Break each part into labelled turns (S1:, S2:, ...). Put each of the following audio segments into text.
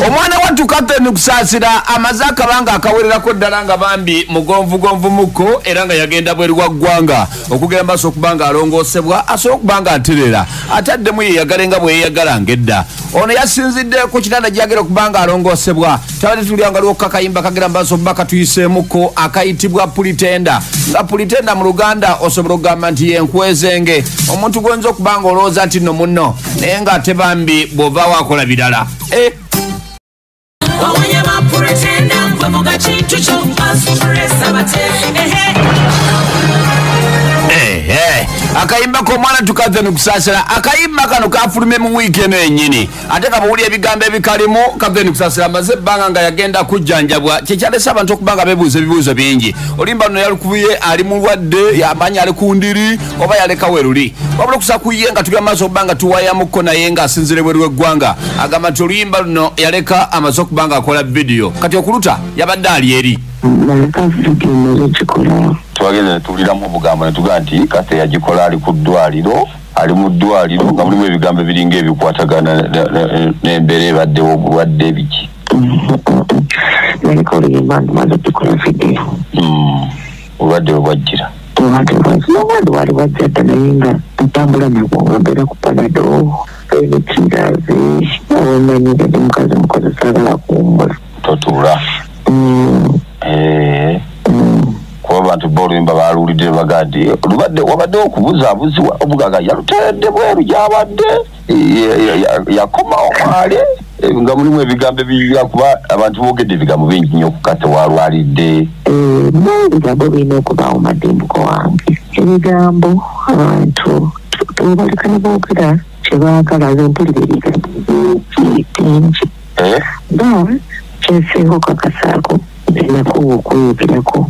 S1: Omwana wattu Captain Kusasira amazaka banga akawererako ddala nga bambi mugonvugonvu muko era nga yagenda bweru wa ggwanga okugenda baso okubanga alongoosebwa asobola okubanga aterera ataddemu yeyagalenga bwe yeyagalanga edda ono yasinzidde ku kitanda gyagera okubanga alongoosebwa tabadde tulyanga lwokka akayimba kagera baso baka tuyiseemuko akayitibwa Pulitenda nga Pulitenda mu Luganda osobola okugamba nti yenkwezenge omuntu gonza okubanga olowooza nti nno munno naye nga ate bambi bw'ova waakola birala akayimba k'omwana Captain Kusasira akayimba kano kafulume mu wiiki eno yennyini ate kamuwulya ebigambo ebikalimu Captain Kusasira amaze ebbanga nga yagenda kujjanjabwa kyekyalese abantu okubanga beebuuza ebibuuzo bingi olimba nno yalukuye ali mulwadde yamanyi ali ku ndiri oba yaleka weruli wabula okusakuye nga tugenda maaso okubanga tuwayamuko naye nga asinzire bweru w'eggwanga agamba nti oluyimba luno yaleka amaze okubanga akola vidiyo kati okuluta yabadde ali eri
S2: twagenda netuliramu obugambo netugaa nti kate yagikola ali ku ddwaliro ali mu ddwaliro nga mulimu ebigambo ebiringa ebikwatagana n'embeera ebaddewo obulwadde ebiki obulwadde bwebwajjira
S3: wali bajja dda naye nga ntambula nakwongera ku panado ebikirazi abamanyire ndi mukazi mukozesa agala kuwummula
S2: totuula kuba abantu b'oluyimba baluwulidde baga nti wabadde okubuzaabuziwa obugaga yaluteredde bweru gyabadde yakomawo mwale nga mulimu ebigambo ebirira kuba abantu boogedde ebigambo bingi nnyo okukate walwalidde
S3: ebigambo birina okubaawo madimbuko wange ebigambo abantu tebabalekane boogera kyebaagala zempulira ebigambo bingi nga kyensinga okakasaako nako okweyogerako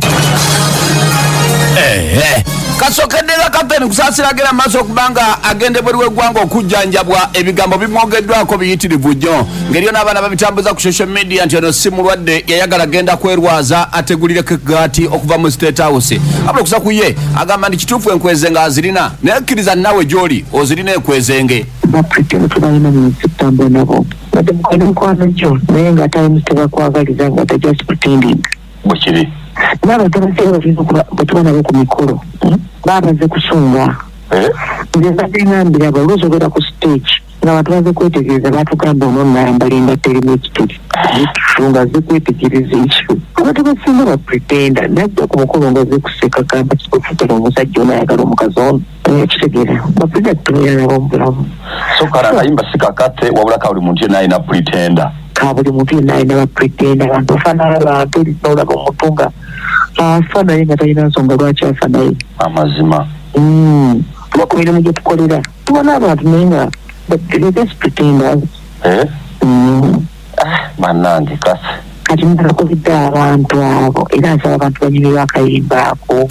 S1: kasokeddera Captain Kusasira agenda maaso okubanga agende bweru w'eggwanga okujjanjabwa ebigambo bimwogeddwako biyitirivu nnyo ngeriyo n'abaana babitambuza ku social media nti ono si mulwadde yayagala agenda kwerwaza ategulireko egaati okuva mu State House abula okusakuye agamba nti kituufu enkwezenge azirina naye kkiriza nawe gy'oli ozirina enkwezenge
S3: bapretenda tubalina muzitambula nabo badde mukwano mukwano jjo naye nga times tebakwagaliza nga te just pretending
S2: bwekiri
S3: n'abantu abasinga bwetuba nabo ku mikolo baabaze kusunga nze mbadde ngambira abaloozi ogenda ku stage nga bantu baze kwetegereza batugamba ono nayambala engatta erimu ekituli nga zikwetegereza ekyo abantu basinga bapretenda najja ku mukolo nga zikuseka gamba kikufutala omusajja ono ayagala omukazi ono kitegeera bapretenda tubeera nabo mu bulamu
S2: so kale akayimba si kakate wabula ka buli muntu yenna alina Pulitenda
S3: ka buli muntu yenna alina bapretenda abantu ofaanana abantu erina olaba omuntu nga afa naye nga talina nsonga lwaki afa naye
S2: amazima
S3: kuba ku mirimu gye tukolera tubona abantu naye nga let's pretend
S2: bannange kasi
S3: kati nalakubidde abantu abo era nsaba abantu banyumirwa akayimba ako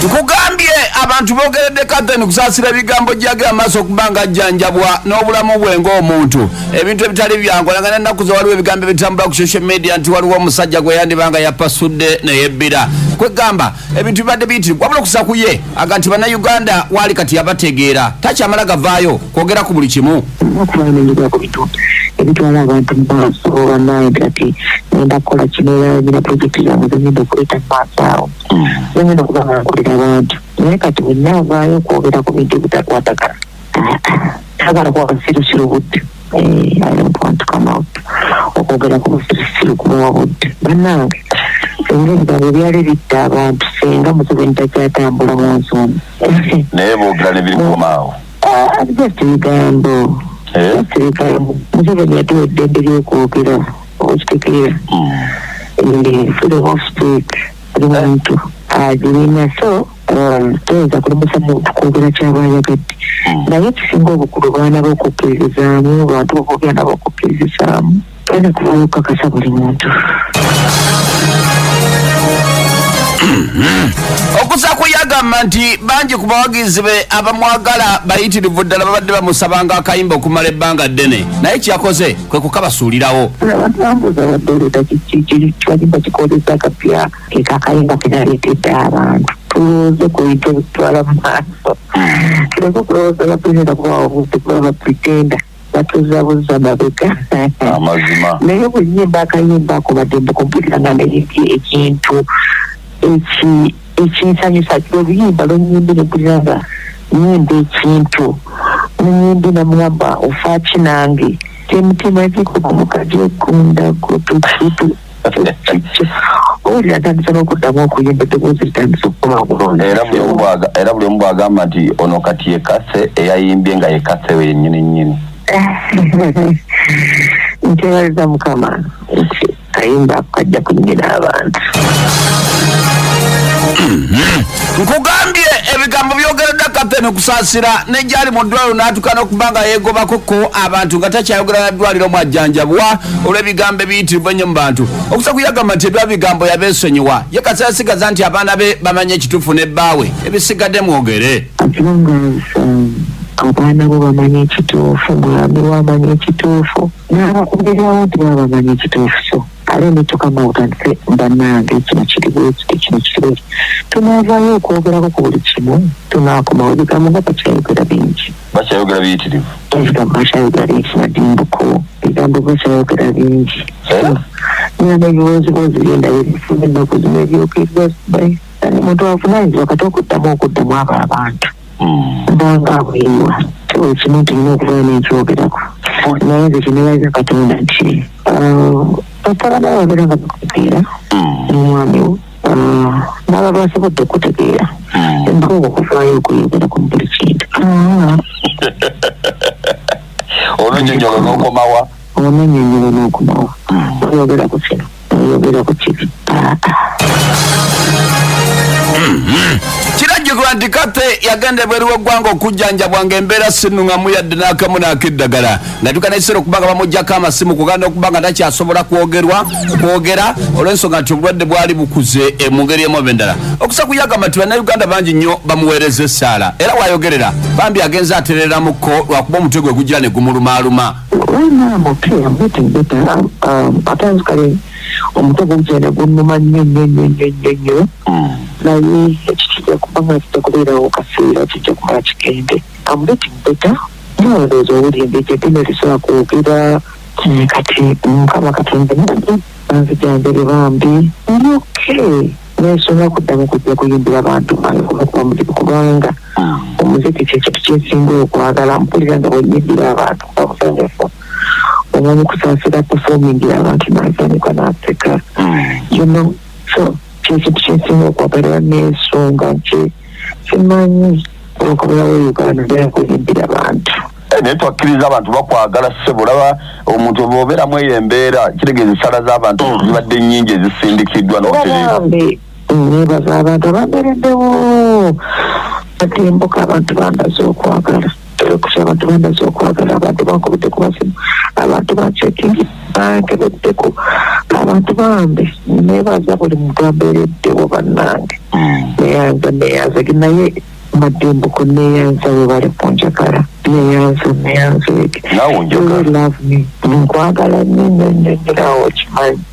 S1: tukugambye abantu boogeredde Captain Kusasira ebigambo gyagera maaso okubanga ajjanjabwa n'obulamu bwe ng'omuntu ebintu ebitali byangu nanga n'ennaku ze waliwo ebigambo ebitambula ku social media nti waliwo omusajja gwe yandibanga yapasudde neyebbira kwegamba ebintu bibadde biyitirivu wabula okusakuye aga nti bannayuganda waali kati yabategeera takyamala gavaayo kwogera ku buli kimu
S3: okubaananyirwa ku bintu ebitwala abantu mu maaso bannaye kati ngenda kukola kino era nyina projekiti zange zengenda okuleeta mu maaso awo zengenda okuba nga nkolera abantu naye kati bwenna avaayo okwogera ku bintu ebitakwatagana tagala kuba busirusiru budde I don't want to come out okwogera ku busirusiru kumuwa budde bannange senga ebigambo byali bitta abantu senga Museveni takyatambula mu nsi ono
S2: naye boogera ne biri kukomaawo
S3: just ebigambo Museveni yatuwa eddembe ly'okwogera okitegeera freedom of speech buli muntu agirina so toyinza kulemesa muntu kwogera kyaba ayagadde naye ekisinga obukulu baana b'okukkirizaamu abantu boboogera b'okukkirizaamu toyina kubayo okukakasa buli muntu
S1: okusaku yagamba nti bangi ku bawagizi be abamwagala bayitirivu ddala babadde bamusabanga akayimba okumala ebbanga ddene naye kyakoze kwe kukabasuulirawo
S3: abantu bambuuza badde oleeta kikayimba kikoleza akapya ekakayimba kenaleetedde abantu tulowooze ku bintu ebitwala mu maaso tuleke okulowooza bapretenda kubawa obudde kuba bapretenda batuzabuza mabega
S2: amazima
S3: naye bwe nyimba akayimba ako badde kumpulira nga nayiki ekintu ekinsanyusa oluyimba lwonyimbi nempulira nga nyimba ekintu nenyimbi namugamba ofa kinange temutima zikukumukaji okunda gotukitu owulira atandisa n'okuddamu okuyimba eddoboozi litandisa okukola obulungi
S2: era buli omu bwagamba nti ono kati yekase eyayimbye nga yekase wennyini nkyebaliza mukama nti kayimba ako kajja kunyira abantu
S1: nkugambye ebigambo byogeredde kapteni okusaasira nejjali mu ddwaliro n'atuuka n'okuba nga yeegobakoko abantu nga takyayogera na ddwaliro mwajjanjabwa olw'ebigambo ebiyitirivu ennyo mu bantu okusa kuyagamba nti ebya bigambo yabeesonyiwa ye kaseera sigaza nti abaana be bamanye ekituufu n'ebbaawe ebisigadde mwogere
S3: abaana bo bamanye ekituufu mwami wamanye ekituufu n'abakubirawo nti baba bamanye ekituufu so ale nitukama utandise bannange kino kiribwekiti kino kiribweki tunaavaayo okwogerako ku buli kimu tunaakoma ebigambo nga bakyayogera bingi
S2: bakyayogera biyitirivu
S3: ebigambo bakyayogera bingi madimbuko ebigambo bakyayogera bingi nina n'ebiwooziboozi byendayo ebifuna ennaku zino ebyokeddwa omuntu avunaanyizibwa kati okuddamu abo abantu mbanga abweyiwa buli kimu tulina okubeera n'ekyogerako naye nze kinebaza katonda nti abaana babeera nga bakutegeera omwami wo n'aba basobodde okutegeera embaga okuvaayo okuyogera ku buli kintu
S2: olunyonyola n'okomawa
S3: ononyonyola n'okomawa oyogera ku kino oyogera ku kibi
S1: kirajjukirwa nti kate yagenda ebweru w'eggwanga okujjanjabwa ng'embeera sinnuŋŋamu yadde n'akamu n'ak'eddagala natuuka n'ekiseera okuba nga bamuggyako amasimu kuganda okuba nga takyasobola kwogera olw'ensonga nti obulwadde bwali bukuze mu ngeri emu oba endala okusa kuyagamba nti bannayuganda bangi nnyo bamuweereza essaala era waayogerera bambi agenza atereeramukko lwakuba omutwe gwe gugira ne gumulumaaluma
S3: atanzikale omutwe gugenda gunnuma nnyo naye ekikijja kuba nga kijja kubeerawo kaseera kijja kuba kigende amuletimbeta nowolowooza owulimba egyedde nerisobola kwogera kati mukama katonda banzijanjale bambi nyoke nesobola kuddamu kujja kuyimbira abantu kuba muzibu kubanga omuziki kyekintu kyensinga okwagala mpulira nga bwenyimbira abantu bamusanyafu omanyi kusaasira performingira abantu nazanika naseka so kyekintu kyensinga okwagalira n'ensonga nti simanyi okubulawo uganda naye kuyimbira abantu
S2: naye twakkiriza abantu bakwagala ssebo olaba omuntu bw'obeeramu eyo embeera kitegeeza ensala z'abantu zibadde nnyingi ezisindikiddwa
S3: n'obutereevu nebaza abantu abambeereddewo batembuka abantu bandaze okwagala okusa abantu bandaze okwagala abantu bankubidde ku basimu abantu bancekingi bankebeddeku abantu bambi nebaza buli muntu ambeereddewo bannange neyanza naye madimbuko neyanza webale kunjakala neyanza ege love me nkwagala nnyo nnyo nnyo nawo okimanyi